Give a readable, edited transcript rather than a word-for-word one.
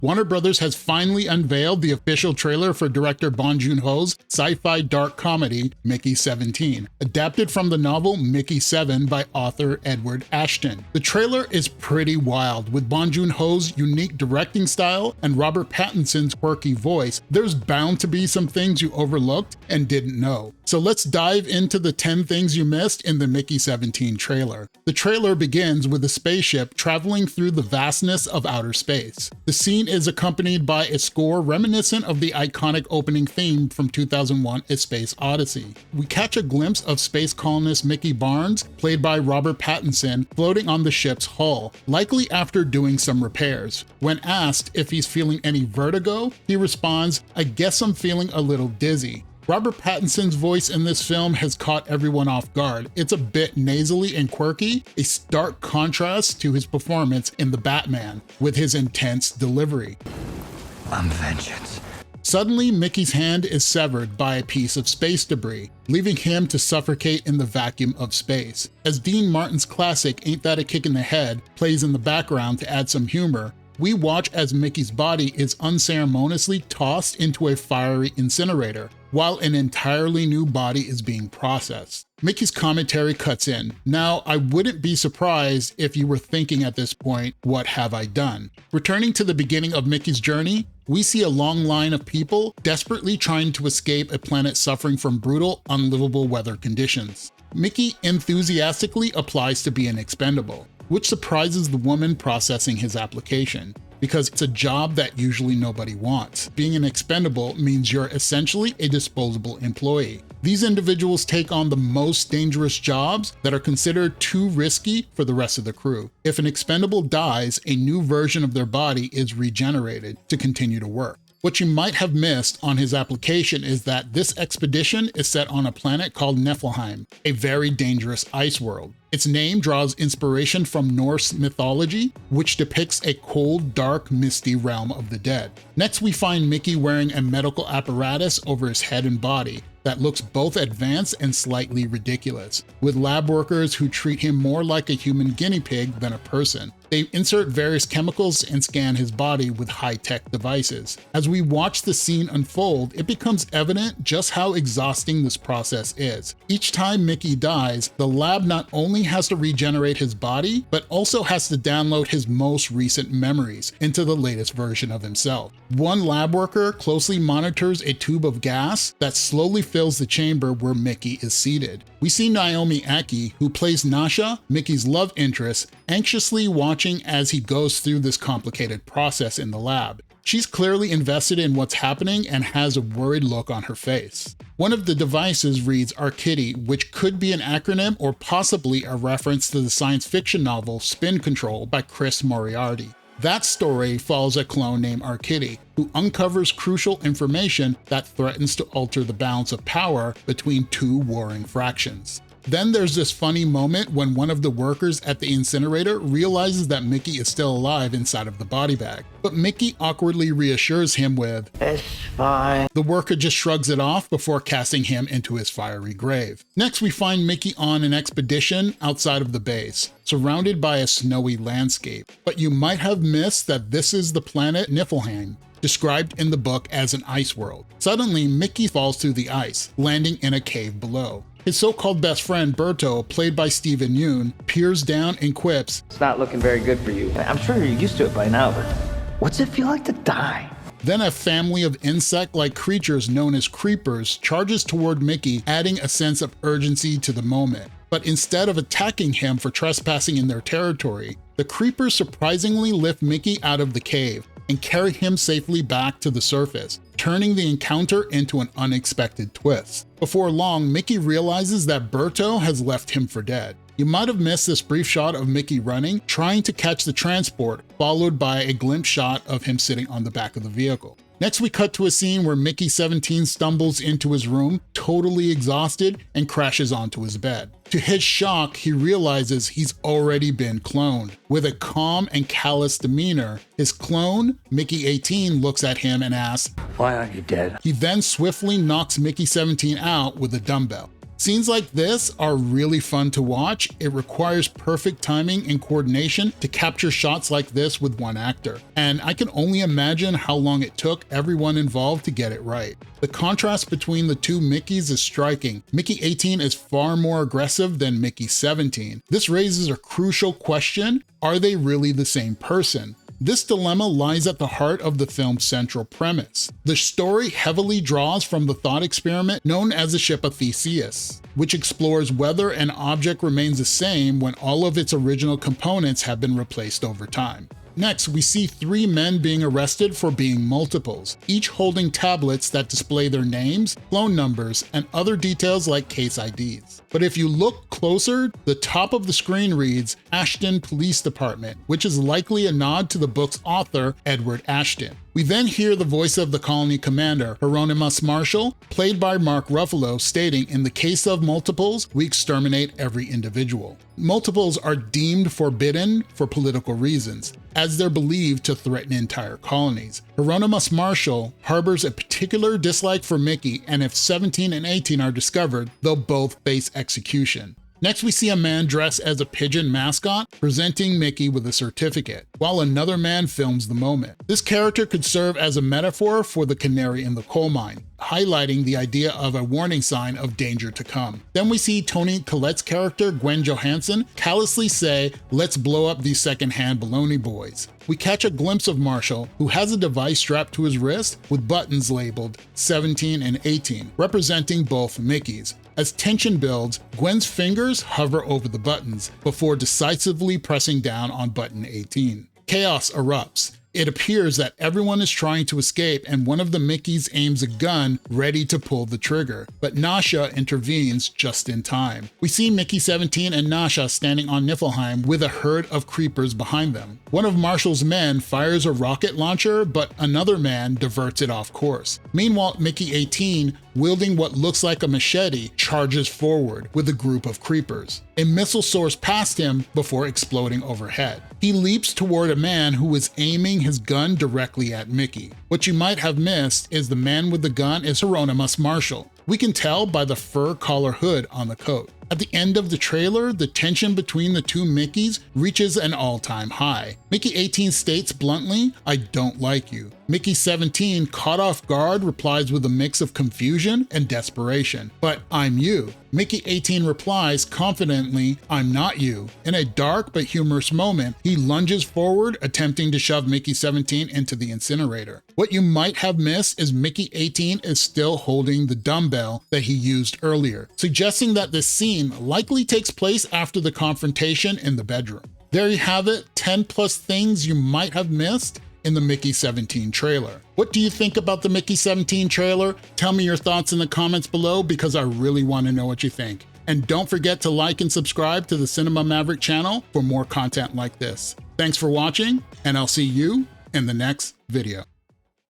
Warner Brothers has finally unveiled the official trailer for director Bong Joon-ho's sci-fi dark comedy, Mickey 17, adapted from the novel Mickey 7 by author Edward Ashton. The trailer is pretty wild. With Bong Joon-ho's unique directing style and Robert Pattinson's quirky voice, there's bound to be some things you overlooked and didn't know. So let's dive into the 10 things you missed in the Mickey 17 trailer. The trailer begins with a spaceship traveling through the vastness of outer space. The scene is accompanied by a score reminiscent of the iconic opening theme from 2001: A Space Odyssey. We catch a glimpse of space colonist Mickey Barnes, played by Robert Pattinson, floating on the ship's hull, likely after doing some repairs. When asked if he's feeling any vertigo, he responds, "I guess I'm feeling a little dizzy." Robert Pattinson's voice in this film has caught everyone off guard. It's a bit nasally and quirky, a stark contrast to his performance in The Batman, with his intense delivery. I'm vengeance. Suddenly, Mickey's hand is severed by a piece of space debris, leaving him to suffocate in the vacuum of space. As Dean Martin's classic Ain't That a Kick in the Head plays in the background to add some humor, we watch as Mickey's body is unceremoniously tossed into a fiery incinerator, while an entirely new body is being processed. Mickey's commentary cuts in. Now, I wouldn't be surprised if you were thinking at this point, what have I done? Returning to the beginning of Mickey's journey, we see a long line of people desperately trying to escape a planet suffering from brutal, unlivable weather conditions. Mickey enthusiastically applies to be an expendable, which surprises the woman processing his application, because it's a job that usually nobody wants. Being an expendable means you're essentially a disposable employee. These individuals take on the most dangerous jobs that are considered too risky for the rest of the crew. If an expendable dies, a new version of their body is regenerated to continue to work. What you might have missed on his application is that this expedition is set on a planet called Niflheim, a very dangerous ice world. Its name draws inspiration from Norse mythology, which depicts a cold, dark, misty realm of the dead. Next, we find Mickey wearing a medical apparatus over his head and body that looks both advanced and slightly ridiculous, with lab workers who treat him more like a human guinea pig than a person. They insert various chemicals and scan his body with high-tech devices. As we watch the scene unfold, it becomes evident just how exhausting this process is. Each time Mickey dies, the lab not only has to regenerate his body, but also has to download his most recent memories into the latest version of himself. One lab worker closely monitors a tube of gas that slowly fills the chamber where Mickey is seated. We see Naomi Ackie, who plays Nasha, Mickey's love interest, anxiously watching as he goes through this complicated process in the lab. She's clearly invested in what's happening and has a worried look on her face. One of the devices reads Arkitty, which could be an acronym or possibly a reference to the science fiction novel Spin Control by Chris Moriarty. That story follows a clone named Arkitty, who uncovers crucial information that threatens to alter the balance of power between two warring fractions. Then there's this funny moment when one of the workers at the incinerator realizes that Mickey is still alive inside of the body bag, but Mickey awkwardly reassures him with, "It's fine." The worker just shrugs it off before casting him into his fiery grave. Next, we find Mickey on an expedition outside of the base, surrounded by a snowy landscape. But you might have missed that this is the planet Niflheim, described in the book as an ice world. Suddenly, Mickey falls through the ice, landing in a cave below. His so-called best friend, Berto, played by Steven Yeun, peers down and quips, "It's not looking very good for you. I'm sure you're used to it by now, but what's it feel like to die?" Then a family of insect-like creatures known as creepers charges toward Mickey, adding a sense of urgency to the moment. But instead of attacking him for trespassing in their territory, the creepers surprisingly lift Mickey out of the cave and carry him safely back to the surface, turning the encounter into an unexpected twist. Before long, Mickey realizes that Berto has left him for dead. You might have missed this brief shot of Mickey running, trying to catch the transport, followed by a glimpse shot of him sitting on the back of the vehicle. Next, we cut to a scene where Mickey 17 stumbles into his room, totally exhausted, and crashes onto his bed. To his shock, he realizes he's already been cloned. With a calm and callous demeanor, his clone, Mickey 18, looks at him and asks, "Why aren't you dead?" He then swiftly knocks Mickey 17 out with a dumbbell. Scenes like this are really fun to watch. It requires perfect timing and coordination to capture shots like this with one actor, and I can only imagine how long it took everyone involved to get it right. The contrast between the two Mickeys is striking. Mickey 18 is far more aggressive than Mickey 17. This raises a crucial question: are they really the same person? This dilemma lies at the heart of the film's central premise. The story heavily draws from the thought experiment known as the ship of Theseus, which explores whether an object remains the same when all of its original components have been replaced over time. Next, we see 3 men being arrested for being multiples, each holding tablets that display their names, phone numbers, and other details like case IDs. But if you look closer, the top of the screen reads Ashton Police Department, which is likely a nod to the book's author, Edward Ashton. We then hear the voice of the colony commander, Hieronymus Marshall, played by Mark Ruffalo, stating, "In the case of multiples, we exterminate every individual." Multiples are deemed forbidden for political reasons, as they're believed to threaten entire colonies. Hieronymus Marshall harbors a particular dislike for Mickey, and if 17 and 18 are discovered, they'll both face execution. Next, we see a man dressed as a pigeon mascot presenting Mickey with a certificate, while another man films the moment. This character could serve as a metaphor for the canary in the coal mine, highlighting the idea of a warning sign of danger to come. Then we see Toni Collette's character, Gwen Johansson, callously say, "Let's blow up these secondhand baloney boys." We catch a glimpse of Marshall, who has a device strapped to his wrist with buttons labeled 17 and 18, representing both Mickeys. As tension builds, Gwen's fingers hover over the buttons before decisively pressing down on button 18. Chaos erupts. It appears that everyone is trying to escape, and one of the Mickeys aims a gun, ready to pull the trigger. But Nasha intervenes just in time. We see Mickey 17 and Nasha standing on Niflheim with a herd of creepers behind them. One of Marshall's men fires a rocket launcher, but another man diverts it off course. Meanwhile, Mickey 18, wielding what looks like a machete, charges forward with a group of creepers. A missile soars past him before exploding overhead. He leaps toward a man who is aiming his gun directly at Mickey. What you might have missed is the man with the gun is Hieronymus Marshall. We can tell by the fur collar hood on the coat. At the end of the trailer, the tension between the two Mickeys reaches an all-time high. Mickey 18 states bluntly, "I don't like you." Mickey 17, caught off guard, replies with a mix of confusion and desperation, "But I'm you." Mickey 18 replies confidently, "I'm not you." In a dark but humorous moment, he lunges forward, attempting to shove Mickey 17 into the incinerator. What you might have missed is Mickey 18 is still holding the dumbbell that he used earlier, suggesting that this scene likely takes place after the confrontation in the bedroom. There you have it, 10 plus things you might have missed in the Mickey 17 trailer. What do you think about the Mickey 17 trailer? Tell me your thoughts in the comments below, because I really want to know what you think. And don't forget to like and subscribe to the Cinema Maverick channel for more content like this. Thanks for watching, and I'll see you in the next video.